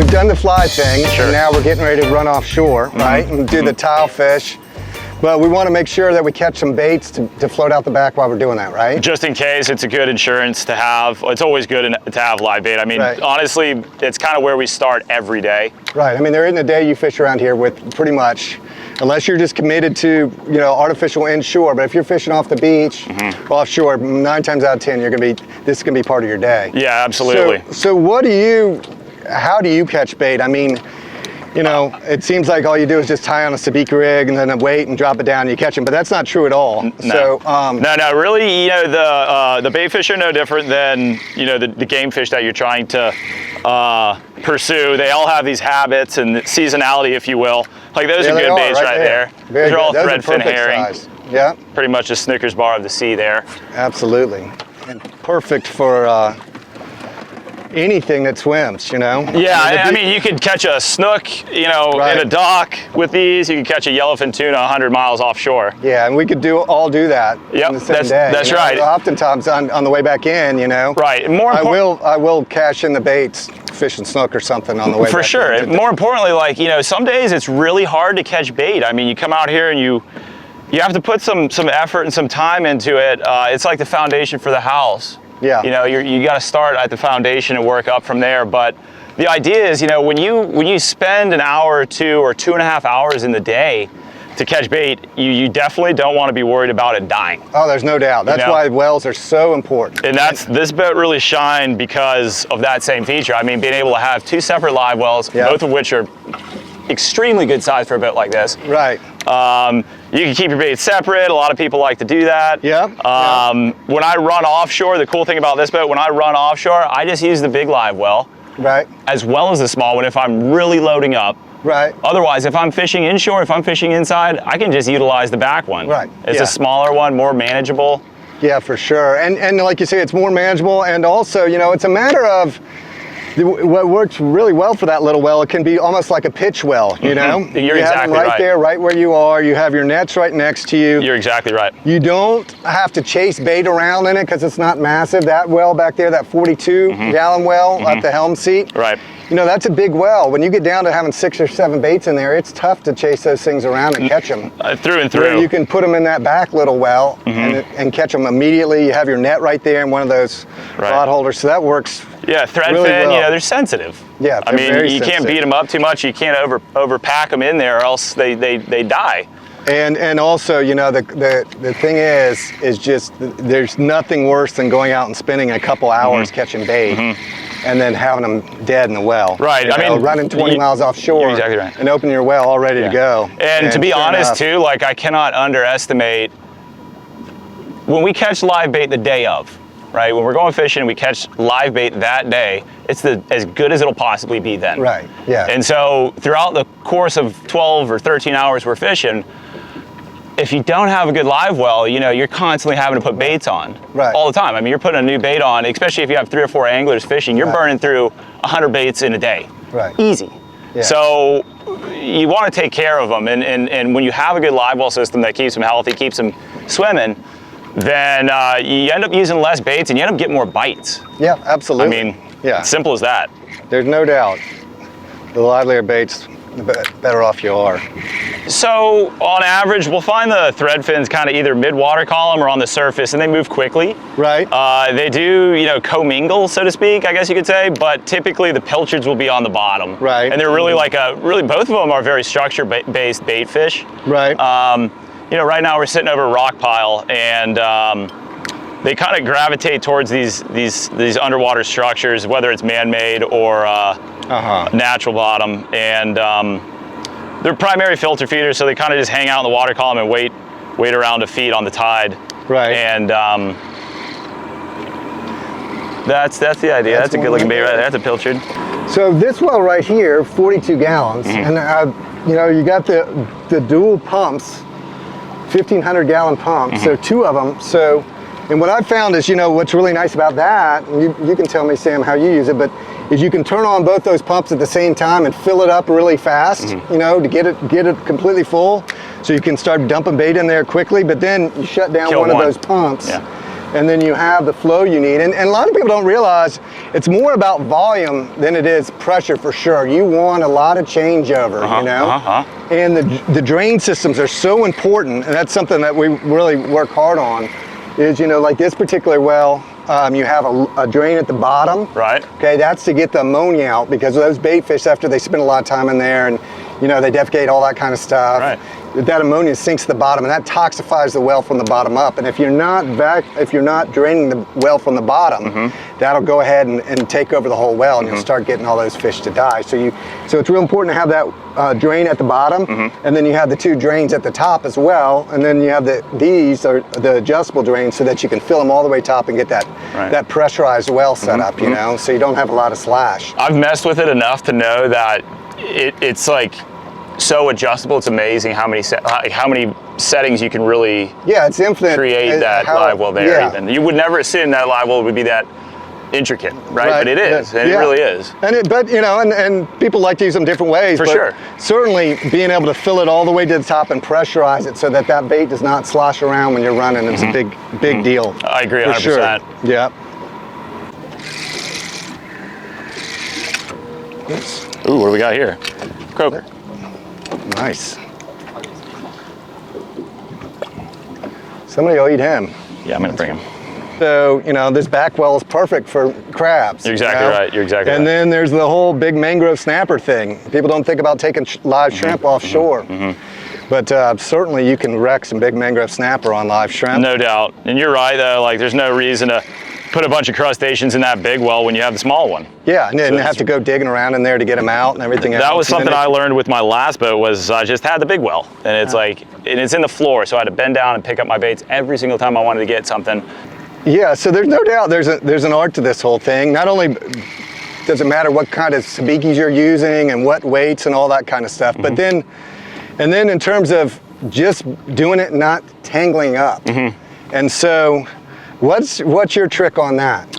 we've done the fly thing, Sure. and now we're getting ready to run offshore, right? And do the tile fish. But we want to make sure that we catch some baits to float out the back while we're doing that, right? Just in case, it's a good insurance to have. It's always good to have live bait. I mean, honestly, it's kind of where we start every day. Right. I mean, there isn't a day you fish around here with pretty much, unless you're just committed to, you know, artificial inshore. But if you're fishing off the beach, offshore, 9 times out of 10, this is gonna be part of your day. Yeah, absolutely. So how do you catch bait? I mean, you know, it seems like all you do is just tie on a sabiki rig and then wait and drop it down and you catch them, but that's not true at all. No. So, no, really, you know, the bait fish are no different than, you know, the game fish that you're trying to pursue. They all have these habits and seasonality, if you will. Like those are good baits right there. Those are all threadfin herring. Size. Yeah. Pretty much a Snickers bar of the sea there. Absolutely. And perfect for anything that swims, you know? Yeah, I mean, you could catch a snook, you know, in a dock with these. You could catch a yellowfin tuna 100 miles offshore. Yeah, and we could all do that in the same day. That's right. Oftentimes on the way back in, you know. Right. I will cash in the baits, fish and snook or something on the way back. For sure. And more importantly, like, you know, some days it's really hard to catch bait. I mean, you come out here and you have to put some effort and some time into it. It's like the foundation for the house. Yeah. You know, you got to start at the foundation and work up from there. But the idea is, you know, when you spend an hour or 2 or 2.5 hours in the day to catch bait, you definitely don't want to be worried about it dying. Oh, there's no doubt. That's why wells are so important. And this boat really shined because of that same feature. I mean, being able to have 2 separate live wells, both of which are extremely good size for a boat like this. Right. You can keep your bait separate. A lot of people like to do that. Yeah. When I run offshore, the cool thing about this boat, when I run offshore, I just use the big live well. Right. As well as the small one if I'm really loading up. Right. Otherwise, if I'm fishing inshore, if I'm fishing inside, I can just utilize the back one. Right. It's a smaller one, more manageable. Yeah, for sure. And like you say, it's more manageable, and also, you know, it's a matter of what works really well for that little well. It can be almost like a pitch well, you know? You're you have them right there, right where you are. You have your nets right next to you. You're exactly right. You don't have to chase bait around in it because it's not massive. That well back there, that 42-gallon well at the helm seat. Right. You know, that's a big well. When you get down to having 6 or 7 baits in there, it's tough to chase those things around and catch them. Through and through. Where you can put them in that back little well and catch them immediately. You have your net right there in one of those rod holders, so that works. Yeah, threadfin, really well. You know, they're sensitive. Yeah, I mean, you can't beat them up too much. You can't overpack them in there, or else they die. And also, you know, the thing is just there's nothing worse than going out and spending a couple hours catching bait. And then having them dead in the well. Right. You know, running 20 miles offshore. You're exactly right. And opening your well all ready to go. And to be honest too, like, I cannot underestimate when we catch live bait the day of, right? When we're going fishing and we catch live bait that day, it's as good as it'll possibly be then. Right. Yeah. And so throughout the course of 12 or 13 hours we're fishing, if you don't have a good live well, you know, you're constantly having to put baits on all the time. I mean, you're putting a new bait on, especially if you have 3 or 4 anglers fishing, you're burning through 100 baits in a day. Right. Easy. Yeah. So you want to take care of them. And when you have a good live well system that keeps them healthy, keeps them swimming, then you end up using less baits and you end up getting more bites. Yeah, absolutely. I mean, simple as that. There's no doubt. The livelier baits, the better off you are. So on average, we'll find the thread fins kind of either mid-water column or on the surface, and they move quickly. Right. They do, you know, commingle, so to speak, I guess you could say, but typically the pilchards will be on the bottom. Right. And they're really like both of them are very structure-based bait fish. Right. You know, right now we're sitting over a rock pile, and they kind of gravitate towards these underwater structures, whether it's man-made or natural bottom, and they're primary filter feeders, so they kind of just hang out in the water column and wait around to feed on the tide. Right. And that's the idea. That's a good looking bait right there. That's a pilchard. So this well right here, 42 gallons, and you know, you got the dual pumps, 1,500 gallon pumps, so 2 of them. So, and what I've found is, you know, what's really nice about that, and you can tell me, Sam, how you use it, but is you can turn on both those pumps at the same time and fill it up really fast, you know, to get it completely full, so you can start dumping bait in there quickly, but then you shut down one of those pumps, and then you have the flow you need. And a lot of people don't realize it's more about volume than it is pressure for sure. You want a lot of changeover, you know? And the drain systems are so important, and that's something that we really work hard on, is, you know, like this particular well, you have a drain at the bottom. Right. Okay, that's to get the ammonia out, because those bait fish, after they spend a lot of time in there and, you know, they defecate, all that kind of stuff. Right. That ammonia sinks to the bottom, and that toxifies the well from the bottom up. And if you're not draining the well from the bottom, that'll go ahead and take over the whole well, and you'll start getting all those fish to die. So it's real important to have that drain at the bottom, and then you have the 2 drains at the top as well, and then you have these are the adjustable drains, so that you can fill them all the way top and get that pressurized well set up, you know, so you don't have a lot of slash. I've messed with it enough to know that it's like so adjustable. It's amazing how many settings you can really it's infinite create that live well there. Even you would never assume that live well would be that intricate, right? But it is, and it really is. But you know, and people like to use them different ways. For sure. Certainly, being able to fill it all the way to the top and pressurize it so that bait does not slosh around when you're running is a big deal. I agree, 100%. Sure. Yeah. Ooh, what do we got here? Croaker. Nice. Somebody will eat him. Yeah, I'm gonna bring him. So, you know, this back well is perfect for crabs. You're exactly right. You're exactly right. And then there's the whole big mangrove snapper thing. People don't think about taking live shrimp offshore. But certainly you can wreck some big mangrove snapper on live shrimp. No doubt. And you're right, though, like there's no reason to put a bunch of crustaceans in that big well when you have the small one. Yeah, and then have to go digging around in there to get them out and everything else. That was something I learned with my last boat, was I just had the big well. And it's like, and it's in the floor, so I had to bend down and pick up my baits every single time I wanted to get something. Yeah, so there's no doubt there's an art to this whole thing. Not only does it matter what kind of sabikis you're using and what weights and all that kind of stuff, but then in terms of just doing it, not tangling up. And so what's your trick on that?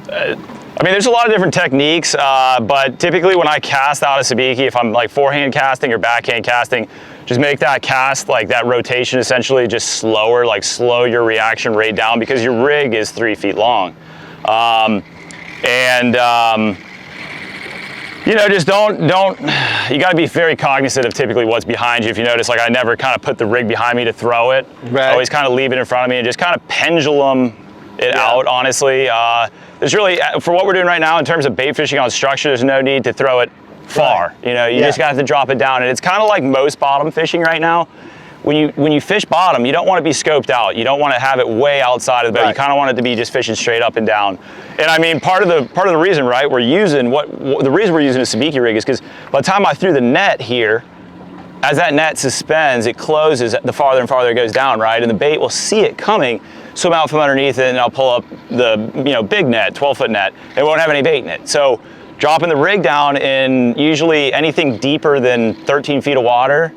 I mean, there's a lot of different techniques, but typically when I cast out a sabiki, if I'm like forehand casting or backhand casting, just make that cast, like that rotation essentially just slower, like slow your reaction rate down, because your rig is 3 feet long. You know, just don't, you gotta be very cognizant of typically what's behind you. If you notice, like I never kind of put the rig behind me to throw it. Right. I always kind of leave it in front of me and just kind of pendulum it out, honestly. There's really, for what we're doing right now in terms of bait fishing on structure, there's no need to throw it far. You know, you just got to drop it down. And it's kind of like most bottom fishing right now. When you fish bottom, you don't want to be scoped out. You don't want to have it way outside of the boat. You kind of want it to be just fishing straight up and down. And I mean, part of the reason, right, the reason we're using a sabiki rig is because by the time I threw the net here, as that net suspends, it closes the farther and farther it goes down, right? And the bait will see it coming, swim out from underneath it, and I'll pull up the big net, 12-foot net. It won't have any bait in it. So dropping the rig down in usually anything deeper than 13 feet of water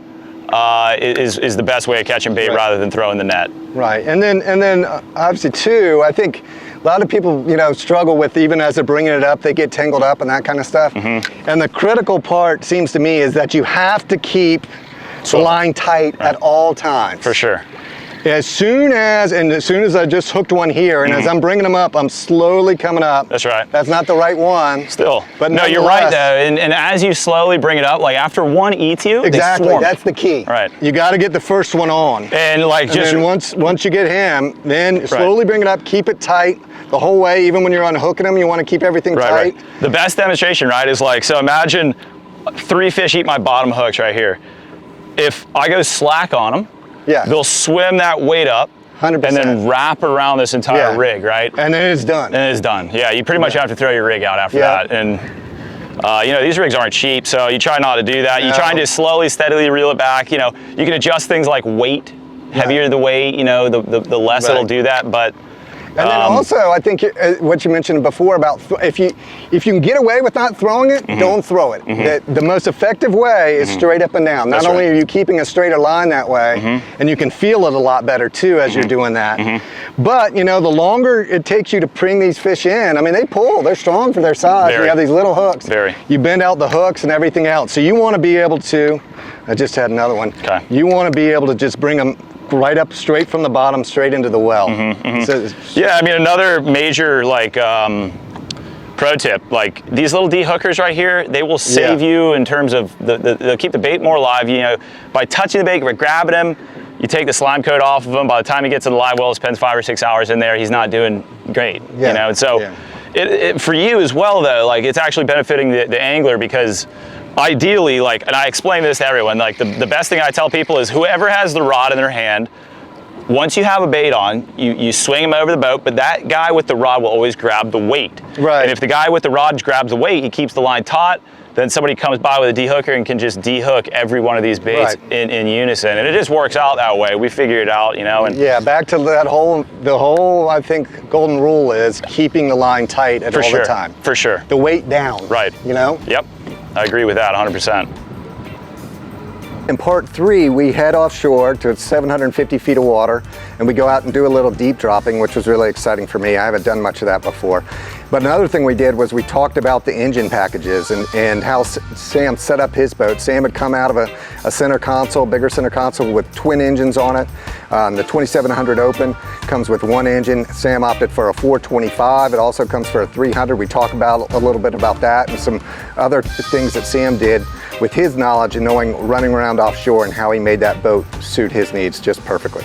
is the best way of catching bait rather than throwing the net. Right, and then obviously too, I think a lot of people, you know, struggle with, even as they're bringing it up, they get tangled up and that kind of stuff. And the critical part seems to me is that you have to keep the line tight at all times. For sure. As soon as I just hooked one here, and as I'm bringing them up, I'm slowly coming up. That's right. That's not the right one. Still. But no, you're right though. And as you slowly bring it up, like after one eats you, exactly, they swarm. that's the key. Right. You got to get the first one on. And like and then once you get him, then slowly bring it up, keep it tight the whole way. Even when you're unhooking them, you want to keep everything tight. Right. The best demonstration, right, is like, so imagine 3 fish eat my bottom hooks right here. If I go slack on them, they'll swim that weight up. 100%. And then wrap around this entire rig, right? And then it's done. And it's done. Yeah, you pretty much have to throw your rig out after that. And you know, these rigs aren't cheap, so you try not to do that. You try and just slowly, steadily reel it back. You know, you can adjust things like weight. Heavier the weight, you know, the less it'll do that. But and then also, I think what you mentioned before about if you can get away with not throwing it, don't throw it. The most effective way is straight up and down. Not only are you keeping a straighter line that way, and you can feel it a lot better too as you're doing that. But you know, the longer it takes you to bring these fish in, I mean, they pull. They're strong for their size. You have these little hooks. You bend out the hooks and everything else. So you want to be able to. I just had another one. You want to be able to just bring them right up straight from the bottom, straight into the well. So, yeah, I mean, another major like pro tip, like these little D-hookers right here, they will save you in terms of, they'll keep the bait more alive, you know, by touching the bait, by grabbing him, you take the slime coat off of him, by the time he gets to the live well, spends 5 or 6 hours in there, he's not doing great, you know, and so it, for you as well though, like it's actually benefiting the angler because ideally, like, and I explain this to everyone, like the best thing I tell people is whoever has the rod in their hand, once you have a bait on, you swing him over the boat, but that guy with the rod will always grab the weight. Right. And if the guy with the rod grabs the weight, he keeps the line taut, then somebody comes by with a D-hooker and can just D-hook every one of these baits in unison. And it just works out that way. We figured it out, you know. And yeah, back to that the whole, I think, golden rule is keeping the line tight at all the time. For sure. The weight down. Right. You know? Yep. I agree with that 100%. In part 3, we head offshore to 750 feet of water, and we go out and do a little deep dropping, which was really exciting for me. I haven't done much of that before. But another thing we did was we talked about the engine packages and how Sam set up his boat. Sam had come out of a center console, bigger center console with twin engines on it. The 2700 Open comes with one engine. Sam opted for a 425. It also comes for a 300. We talk about a little bit about that and some other things that Sam did with his knowledge and knowing running around offshore and how he made that boat suit his needs just perfectly.